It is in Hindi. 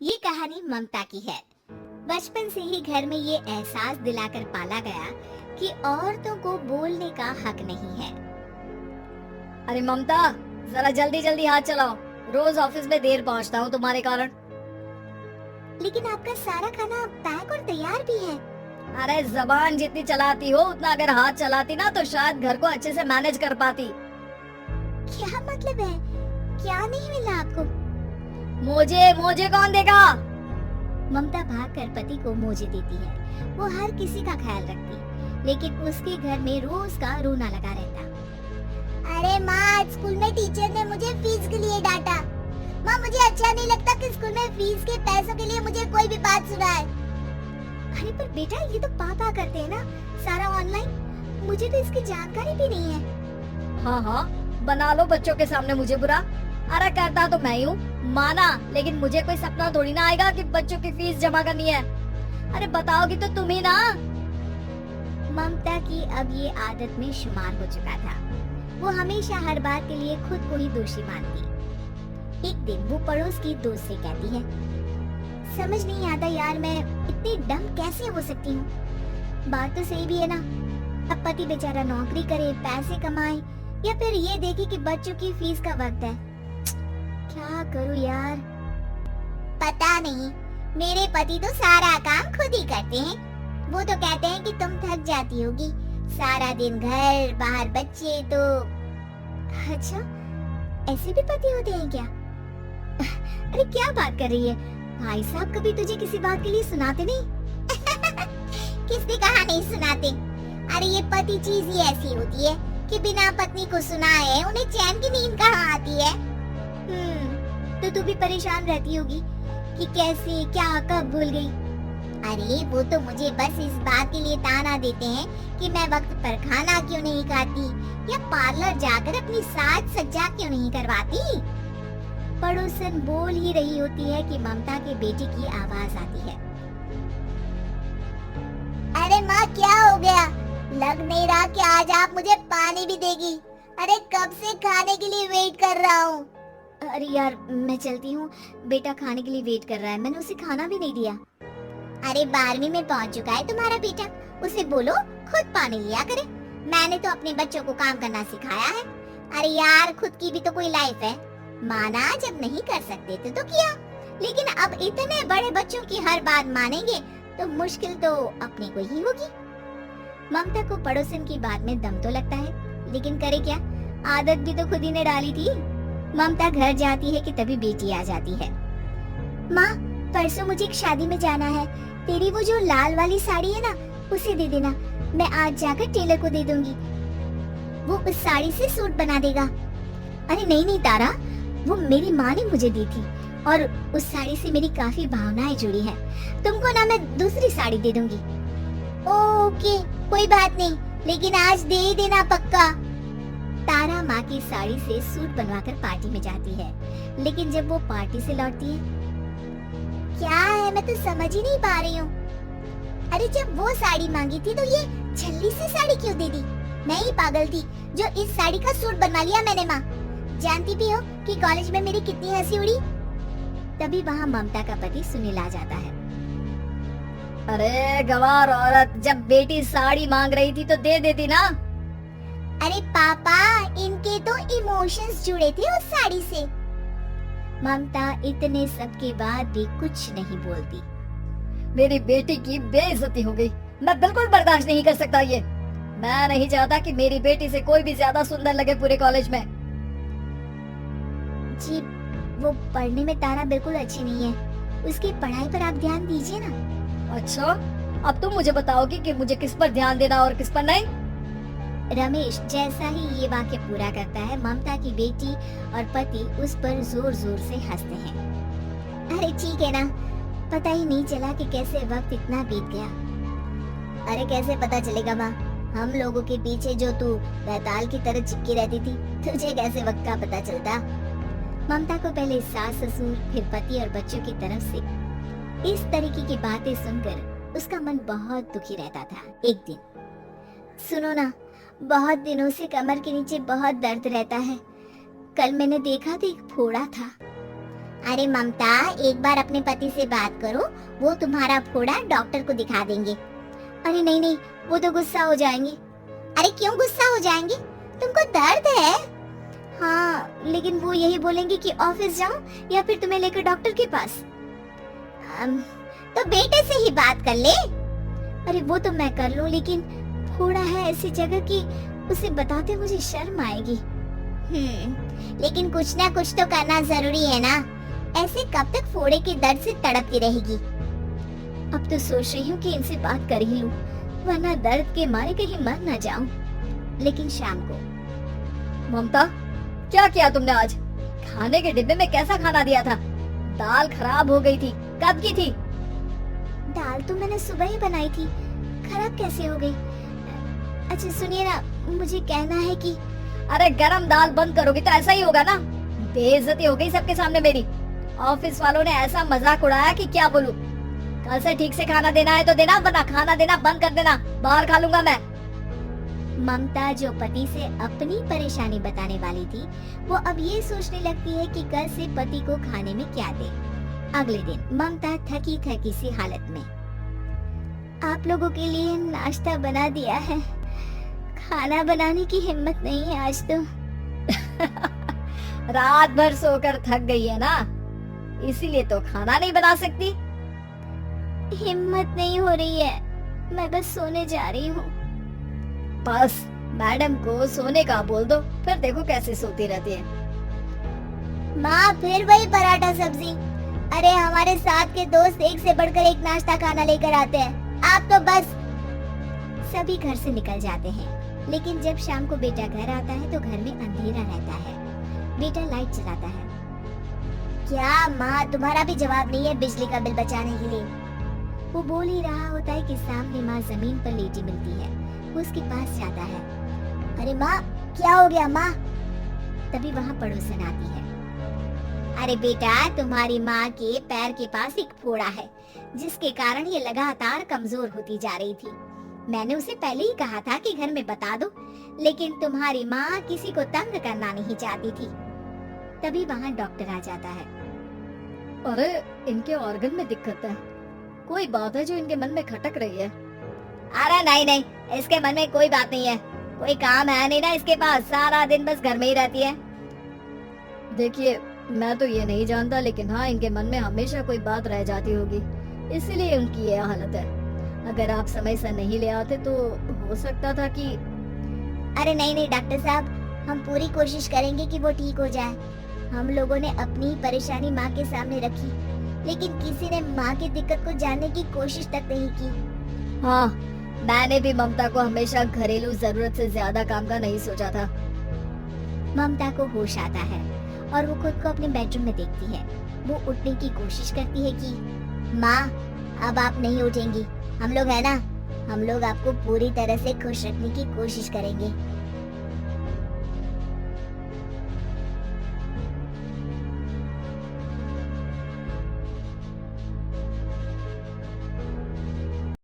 ये कहानी ममता की है। बचपन से ही घर में ये एहसास दिलाकर पाला गया कि औरतों को बोलने का हक नहीं है। अरे ममता, जरा जल्दी जल्दी हाथ चलाओ। रोज ऑफिस में देर पहुंचता हूँ तुम्हारे कारण। लेकिन आपका सारा खाना पैक और तैयार भी है। अरे जबान जितनी चलाती हो उतना अगर हाथ चलाती ना तो शायद घर को अच्छे से मैनेज कर पाती। क्या मतलब है? क्या नहीं मिला आपको? मुझे मुझे कौन देगा? ममता भागकर पति को मोजे देती है। वो हर किसी का ख्याल रखती, लेकिन उसके घर में रोज का रोना लगा रहता। अरे माँ, स्कूल में टीचर ने मुझे फीस के लिए डांटा। माँ, मुझे अच्छा नहीं लगता कि स्कूल में फीस के पैसों के लिए मुझे कोई भी बात सुनाए। अरे पर बेटा, ये तो पापा करते हैं ना, सारा ऑनलाइन। मुझे तो इसकी जानकारी भी नहीं है। हाँ हाँ, बना लो बच्चों के सामने मुझे बुरा। अरे करता तो मैं ही हूँ, माना, लेकिन मुझे कोई सपना थोड़ी ना आएगा कि बच्चों की फीस जमा करनी है। अरे बताओगी तो तुम ही ना। ममता की अब ये आदत में शुमार हो चुका था। वो हमेशा हर बात के लिए खुद को ही दोषी मानती। एक दिन वो पड़ोस की दोस्त से कहती है, समझ नहीं आता यार, मैं इतनी डम कैसे हो सकती हूँ। बात तो सही भी है ना। अब पति बेचारा नौकरी करे, पैसे कमाए, या फिर ये देखे कि बच्चों की फीस का वक्त है। क्या करूँ यार। पता नहीं, मेरे पति तो सारा काम खुद ही करते हैं। वो तो कहते हैं कि तुम थक जाती होगी, सारा दिन घर बाहर बच्चे। तो अच्छा, ऐसे भी पति होते हैं क्या? अरे क्या बात कर रही है भाई साहब, कभी तुझे किसी बात के लिए सुनाते नहीं? किसने कहा नहीं सुनाते? अरे ये पति चीज ही ऐसी होती है कि बिना पत्नी को सुनाए उन्हें चैन की नींद कहाँ आती है। तो तू भी परेशान रहती होगी कि कैसे, क्या, कब भूल गई। अरे वो तो मुझे बस इस बात के लिए ताना देते हैं कि मैं वक्त पर खाना क्यों नहीं खाती, या पार्लर जाकर अपनी साज सज्जा क्यों नहीं करवाती। पड़ोसन बोल ही रही होती है कि ममता के बेटे की आवाज आती है। अरे माँ, क्या हो गया? लग नहीं रहा कि आज आप मुझे पानी भी देगी। अरे कब से खाने के लिए वेट कर रहा हूँ। अरे यार, मैं चलती हूँ, बेटा खाने के लिए वेट कर रहा है, मैंने उसे खाना भी नहीं दिया। अरे 12वीं में पहुँच चुका है तुम्हारा बेटा, उसे बोलो खुद पानी लिया करे। मैंने तो अपने बच्चों को काम करना सिखाया है। अरे यार, खुद की भी तो कोई लाइफ है। माना जब नहीं कर सकते थे तो किया, लेकिन अब इतने बड़े बच्चों की हर बात मानेंगे तो मुश्किल तो अपने को ही होगी। ममता को पड़ोसन की बात में दम तो लगता है, लेकिन करे क्या, आदत भी तो खुद ही ने डाली थी। ममता घर जाती है कि तभी बेटी आ जाती है। माँ, परसों मुझे एक शादी में जाना है, तेरी वो जो लाल वाली साड़ी है ना, उसे दे देना। मैं आज जाकर टेलर को दे दूंगी, वो उस साड़ी से सूट बना देगा। अरे नहीं नहीं तारा, वो मेरी माँ ने मुझे दी थी और उस साड़ी से मेरी काफी भावनाएं जुड़ी हैं। तुमको ना मैं दूसरी साड़ी दे दूंगी। ओके, कोई बात नहीं, लेकिन आज दे ही देना पक्का। तारा माँ की साड़ी से सूट बनवाकर पार्टी में जाती है, लेकिन जब वो पार्टी से लौटती है, क्या है मैं तो समझ ही नहीं पा रही हूँ। अरे जब वो साड़ी मांगी थी तो ये छल्ली से साड़ी क्यों दे दी? मैं ही पागल थी जो इस साड़ी का सूट बनवा लिया मैंने। माँ, जानती भी हो कि कॉलेज में मेरी कितनी हंसी उड़ी। तभी वहाँ ममता का पति सुनील आ जाता है। अरे गवार औरत, जब बेटी साड़ी मांग रही थी तो दे देती ना। अरे पापा, इनके तो इमोशंस जुड़े थे उस साड़ी से। ममता इतने सब के बाद भी कुछ नहीं बोलती। मेरी बेटी की बेइज्जती हो गई, मैं बिल्कुल बर्दाश्त नहीं कर सकता ये। मैं नहीं चाहता कि मेरी बेटी से कोई भी ज्यादा सुंदर लगे पूरे कॉलेज में। जी, वो पढ़ने में तारा बिल्कुल अच्छी नहीं है, उसकी पढ़ाई पर आप ध्यान दीजिए ना। अच्छा, अब तुम मुझे बताओगी कि मुझे किस पर ध्यान देना और किस पर नहीं? रमेश जैसा ही ये वाक्य पूरा करता है, ममता की बेटी और पति उस पर जोर जोर से हंसते हैं। अरे ठीक है ना, पता ही नहीं चला कि कैसे वक्त इतना बीत गया। अरे कैसे पता चलेगा माँ, हम लोगों के पीछे जो तू बैताल की तरह चिपकी रहती थी, तुझे कैसे वक्त का पता चलता? ममता को पहले सास ससुर, फिर पति और बच्चों की तरफ से इस तरीके की बातें सुनकर उसका मन बहुत दुखी रहता था। एक दिन, सुनो ना, बहुत दिनों से कमर के नीचे बहुत दर्द रहता है। कल मैंने देखा तो एक फोड़ा था। अरे ममता, एक बार अपने पति से बात करो, वो तुम्हारा फोड़ा डॉक्टर को दिखा देंगे। अरे नहीं नहीं, वो तो गुस्सा हो जाएंगे। अरे क्यों गुस्सा हो जाएंगे? तुमको दर्द है? हाँ, लेकिन वो यही बोलेंगे कि ऑफिस जाऊं या फिर तुम्हें लेकर डॉक्टर के पास। तो बेटे से ही बात कर ले। अरे वो तो मैं कर लूं, लेकिन फोड़ा है ऐसी जगह कि उसे बताते मुझे शर्म आएगी। लेकिन कुछ ना कुछ तो करना जरूरी है ना। ऐसे कब तक फोड़े के दर्द से तड़पती रहेगी? अब तो सोच रही हूँ कि इनसे बात कर ही लूं, वरना दर्द के मारे कहीं मर ना जाऊं। लेकिन शाम को। ममता, क्या किया तुमने आज? खाने के डिब्बे में कैसा खाना दिया था? दाल खराब हो गई थी। कब की थी? दाल तो मैंने सुबह ही बनाई थी, खराब कैसे हो गई? अच्छा सुनिए ना, मुझे कहना है कि अरे गरम दाल बंद करोगी तो ऐसा ही होगा ना। बेइज्जती हो गई सबके सामने मेरी। ऑफिस वालों ने ऐसा मजाक उड़ाया कि क्या बोलूं। कल से ठीक से खाना देना है तो देना, वरना खाना देना बंद कर देना। बाहर खा लूंगा मैं। ममता जो पति से अपनी परेशानी बताने वाली थी, वो अब ये सोचने लगती है कि कल से पति को खाने में क्या दे। अगले दिन ममता थकी थकी सी हालत में। आप लोगों के लिए नाश्ता बना दिया है, खाना बनाने की हिम्मत नहीं है आज तो। रात भर सोकर थक गई है ना, इसीलिए तो खाना नहीं बना सकती। हिम्मत नहीं हो रही है, मैं बस सोने जा रही हूँ। बस मैडम को सोने का बोल दो, फिर देखो कैसे सोती रहती है। माँ फिर वही पराठा सब्जी। अरे हमारे साथ के दोस्त एक से बढ़कर एक नाश्ता खाना लेकर आते हैं, आप तो बस। सभी घर से निकल जाते हैं, लेकिन जब शाम को बेटा घर आता है तो घर में अंधेरा रहता है। बेटा लाइट जलाता है। क्या माँ, तुम्हारा भी जवाब नहीं है बिजली का बिल बचाने के लिए? वो बोल ही रहा होता है कि सामने माँ जमीन पर लेटी मिलती है। वो उसके पास जाता है। अरे माँ, क्या हो गया माँ? तभी वहाँ पड़ोसन आती है। अरे बेटा, तुम्हारी माँ के पैर के पास एक फोड़ा है, जिसके कारण ये लगातार कमजोर होती जा रही थी। मैंने उसे पहले ही कहा था कि घर में बता दो, लेकिन तुम्हारी माँ किसी को तंग करना नहीं चाहती थी। तभी वहाँ डॉक्टर आ जाता है। अरे इनके ऑर्गन में दिक्कत है, कोई बात है जो इनके मन में खटक रही है। अरे नहीं नहीं, इसके मन में कोई बात नहीं है, कोई काम है नहीं ना इसके पास, सारा दिन बस घर में ही रहती है। देखिए, मैं तो ये नहीं जानता, लेकिन हाँ, इनके मन में हमेशा कोई बात रह जाती होगी, इसीलिए उनकी ये हालत है। अगर आप समय से नहीं ले आते तो हो सकता था कि। अरे नहीं नहीं डॉक्टर साहब, हम पूरी कोशिश करेंगे कि वो ठीक हो जाए। हम लोगों ने अपनी परेशानी माँ के सामने रखी, लेकिन किसी ने माँ की दिक्कत को जानने की कोशिश तक नहीं की। हाँ, मैंने भी ममता को हमेशा घरेलू जरूरत से ज्यादा काम का नहीं सोचा था। ममता को होश आता है और वो खुद को अपने बेडरूम में देखती है। वो उठने की कोशिश करती है कि माँ, अब आप नहीं उठेंगी, हम लोग है ना, हम लोग आपको पूरी तरह से खुश रखने की कोशिश करेंगे।